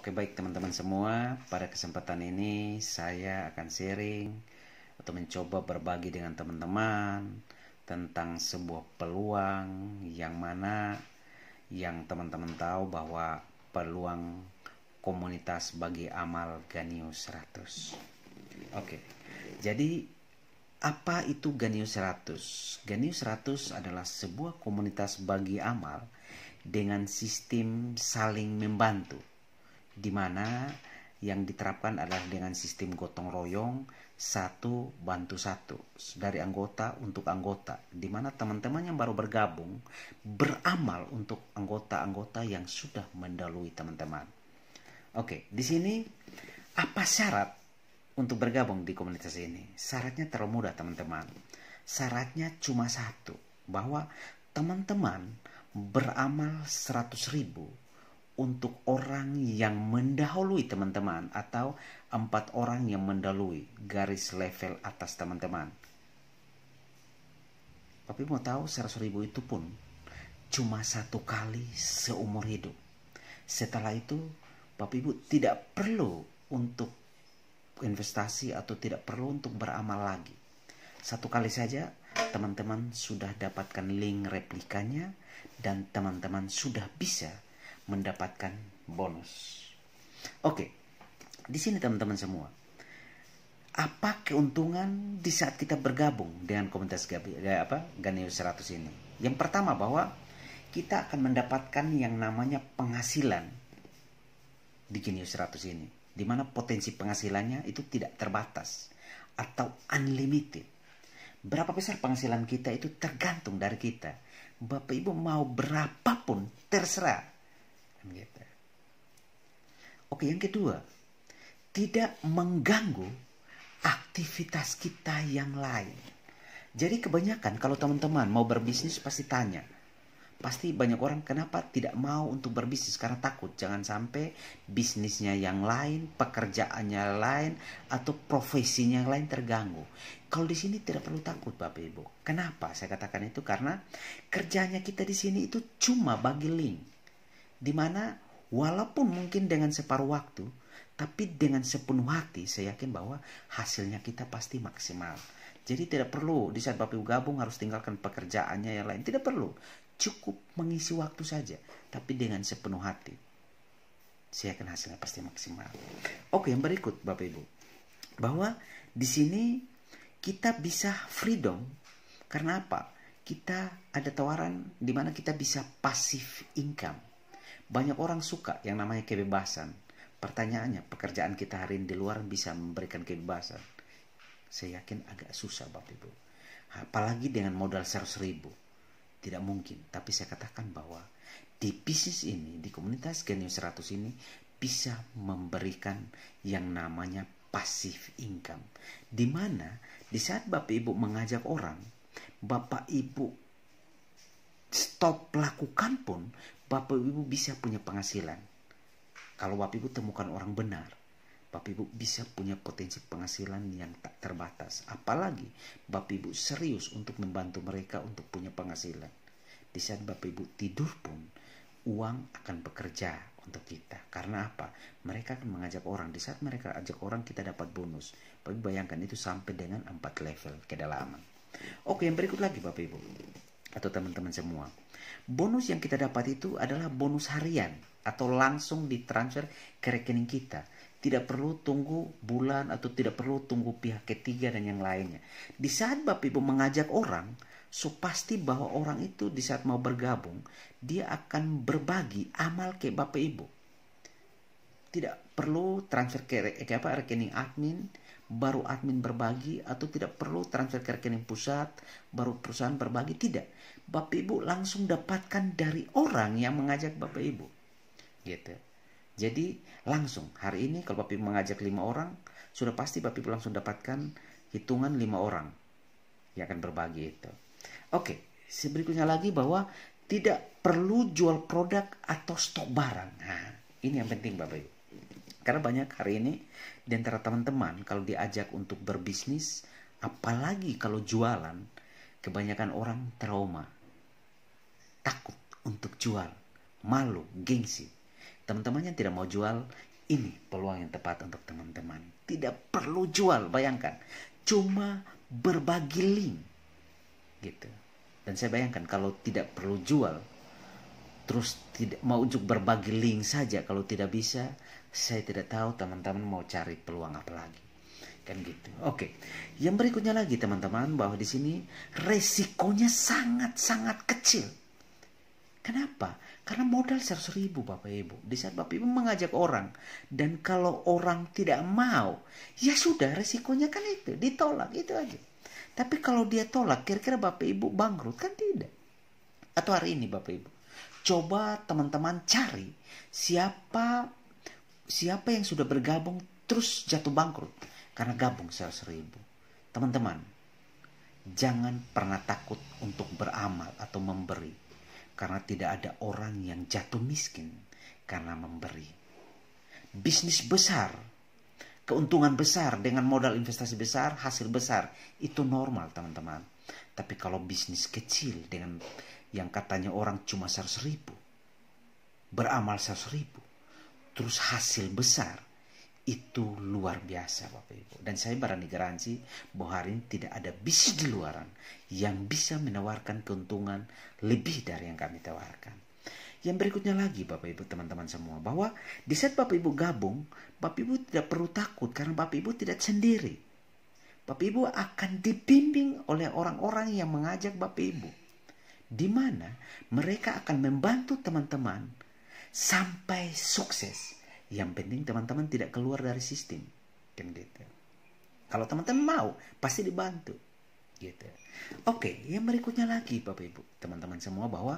Oke, baik teman-teman semua, pada kesempatan ini saya akan sharing atau mencoba berbagi dengan teman-teman tentang sebuah peluang yang mana yang teman-teman tahu bahwa peluang komunitas bagi amal Genius 100. Oke, jadi apa itu Genius 100? Genius 100 adalah sebuah komunitas bagi amal dengan sistem saling membantu, di mana yang diterapkan adalah dengan sistem gotong royong, satu bantu satu, dari anggota untuk anggota, di mana teman-teman yang baru bergabung beramal untuk anggota-anggota yang sudah mendahului teman-teman. Oke, di sini apa syarat untuk bergabung di komunitas ini? Syaratnya terlalu mudah teman-teman. Syaratnya cuma satu, bahwa teman-teman beramal 100.000 untuk orang yang mendahului teman-teman, atau 4 orang yang mendahului garis level atas teman-teman. Tapi mau tahu 100.000 itu pun cuma satu kali seumur hidup. Setelah itu Bapak Ibu tidak perlu untuk investasi atau tidak perlu untuk beramal lagi. Satu kali saja teman-teman sudah dapatkan link replikanya dan teman-teman sudah bisa mendapatkan bonus. Oke, di sini teman-teman semua, apa keuntungan di saat kita bergabung dengan komunitas Genius 100 ini? Yang pertama, bahwa kita akan mendapatkan yang namanya penghasilan di Genius 100 ini, di mana potensi penghasilannya itu tidak terbatas atau unlimited. Berapa besar penghasilan kita itu tergantung dari kita. Bapak Ibu mau berapapun terserah. Gitu. Oke, yang kedua, tidak mengganggu aktivitas kita yang lain. Jadi kebanyakan kalau teman-teman mau berbisnis pasti tanya, pasti banyak orang kenapa tidak mau untuk berbisnis, karena takut jangan sampai bisnisnya yang lain, pekerjaannya lain, atau profesinya yang lain terganggu. Kalau di sini tidak perlu takut Bapak Ibu. Kenapa saya katakan itu? Karena kerjanya kita di sini itu cuma bagi link, dimana walaupun mungkin dengan separuh waktu, tapi dengan sepenuh hati saya yakin bahwa hasilnya kita pasti maksimal. Jadi tidak perlu di saat Bapak Ibu gabung harus tinggalkan pekerjaannya yang lain. Tidak perlu, cukup mengisi waktu saja, tapi dengan sepenuh hati. Saya yakin hasilnya pasti maksimal. Oke, yang berikut Bapak Ibu, bahwa di sini kita bisa freedom. Karena apa? Kita ada tawaran di mana kita bisa passive income. Banyak orang suka yang namanya kebebasan. Pertanyaannya, pekerjaan kita hari ini di luar bisa memberikan kebebasan? Saya yakin agak susah Bapak Ibu. Apalagi dengan modal 100.000. Tidak mungkin. Tapi saya katakan bahwa di bisnis ini, di komunitas Genius 100 ini, bisa memberikan yang namanya passive income. Di mana di saat Bapak Ibu mengajak orang, Bapak Ibu stop lakukan pun, Bapak Ibu bisa punya penghasilan. Kalau Bapak Ibu temukan orang benar, Bapak Ibu bisa punya potensi penghasilan yang tak terbatas. Apalagi Bapak Ibu serius untuk membantu mereka untuk punya penghasilan. Di saat Bapak Ibu tidur pun, uang akan bekerja untuk kita. Karena apa? Mereka akan mengajak orang. Di saat mereka ajak orang, kita dapat bonus. Bapak Ibu bayangkan itu sampai dengan 4 level kedalaman. Oke, yang berikut lagi Bapak Ibu atau teman-teman semua. Bonus yang kita dapat itu adalah bonus harian atau langsung ditransfer ke rekening kita. Tidak perlu tunggu bulan atau tidak perlu tunggu pihak ketiga dan yang lainnya. Di saat Bapak Ibu mengajak orang, so pasti bahwa orang itu di saat mau bergabung, dia akan berbagi amal ke Bapak Ibu. Tidak perlu transfer ke rekening admin, baru admin berbagi, atau tidak perlu transfer ke rekening pusat, baru perusahaan berbagi. Tidak. Bapak Ibu langsung dapatkan dari orang yang mengajak Bapak Ibu. Gitu. Jadi langsung hari ini kalau Bapak Ibu mengajak 5 orang, sudah pasti Bapak Ibu langsung dapatkan hitungan 5 orang yang akan berbagi itu. Oke, berikutnya lagi bahwa tidak perlu jual produk atau stok barang. Nah, ini yang penting Bapak Ibu. Karena banyak hari ini di antara teman-teman kalau diajak untuk berbisnis, apalagi kalau jualan, kebanyakan orang trauma, takut untuk jual, malu, gengsi. Teman-teman yang tidak mau jual, Ini peluang yang tepat untuk teman-teman. Tidak perlu jual, bayangkan. Cuma berbagi link. Gitu. Dan saya bayangkan kalau tidak perlu jual, terus tidak mau untuk berbagi link saja, kalau tidak bisa, saya tidak tahu teman-teman mau cari peluang apa lagi. Kan gitu. Oke. Yang berikutnya lagi teman-teman, bahwa di sini resikonya sangat-sangat kecil. Kenapa? Karena modal 100.000 Bapak Ibu. Di saat Bapak Ibu mengajak orang, dan kalau orang tidak mau, ya sudah, resikonya kan itu, ditolak, itu aja. Tapi kalau dia tolak, kira-kira Bapak Ibu bangkrut? Kan tidak. Atau hari ini Bapak Ibu, coba teman-teman cari siapa yang sudah bergabung terus jatuh bangkrut karena gabung 100.000. Teman-teman, jangan pernah takut untuk beramal atau memberi. Karena tidak ada orang yang jatuh miskin karena memberi. Bisnis besar, keuntungan besar dengan modal investasi besar, hasil besar, itu normal teman-teman. Tapi kalau bisnis kecil dengan yang katanya orang cuma 100.000, beramal 100.000, terus hasil besar, itu luar biasa Bapak Ibu. Dan saya berani garansi bahwa hari ini tidak ada bisnis di luaran yang bisa menawarkan keuntungan lebih dari yang kami tawarkan. Yang berikutnya lagi Bapak Ibu teman-teman semua, bahwa di saat Bapak Ibu gabung, Bapak Ibu tidak perlu takut karena Bapak Ibu tidak sendiri. Bapak Ibu akan dibimbing oleh orang-orang yang mengajak Bapak Ibu, di mana mereka akan membantu teman-teman sampai sukses. Yang penting teman-teman tidak keluar dari sistem, kan gitu. Kalau teman-teman mau, pasti dibantu, gitu. Oke, yang berikutnya lagi Bapak Ibu, teman-teman semua, bahwa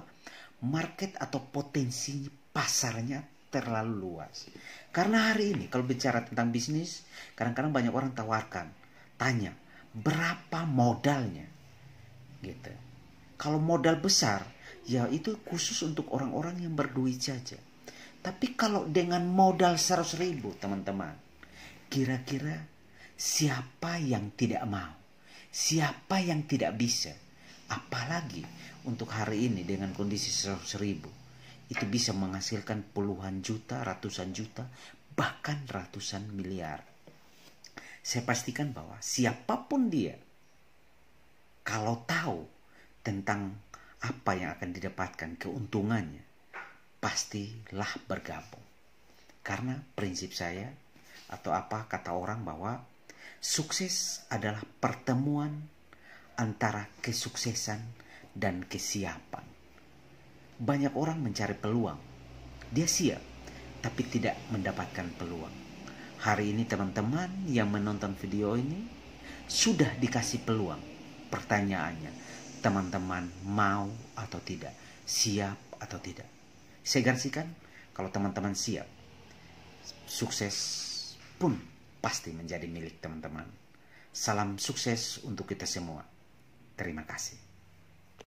market atau potensi pasarnya terlalu luas. Karena hari ini kalau bicara tentang bisnis, kadang-kadang banyak orang tawarkan, tanya, berapa modalnya, gitu. Kalau modal besar, ya itu khusus untuk orang-orang yang berduit saja. Tapi kalau dengan modal 100.000 teman-teman, kira-kira siapa yang tidak mau? Siapa yang tidak bisa? Apalagi untuk hari ini dengan kondisi 100.000, itu bisa menghasilkan puluhan juta, ratusan juta, bahkan ratusan miliar. Saya pastikan bahwa siapapun dia, kalau tahu tentang apa yang akan didapatkan, keuntungannya, pastilah bergabung. Karena prinsip saya, atau apa kata orang, bahwa sukses adalah pertemuan antara kesuksesan dan kesiapan. Banyak orang mencari peluang, dia siap tapi tidak mendapatkan peluang. Hari ini teman-teman yang menonton video ini sudah dikasih peluang. Pertanyaannya, teman-teman mau atau tidak, siap atau tidak? Saya garansikan kalau teman-teman siap, sukses pun pasti menjadi milik teman-teman. Salam sukses untuk kita semua. Terima kasih.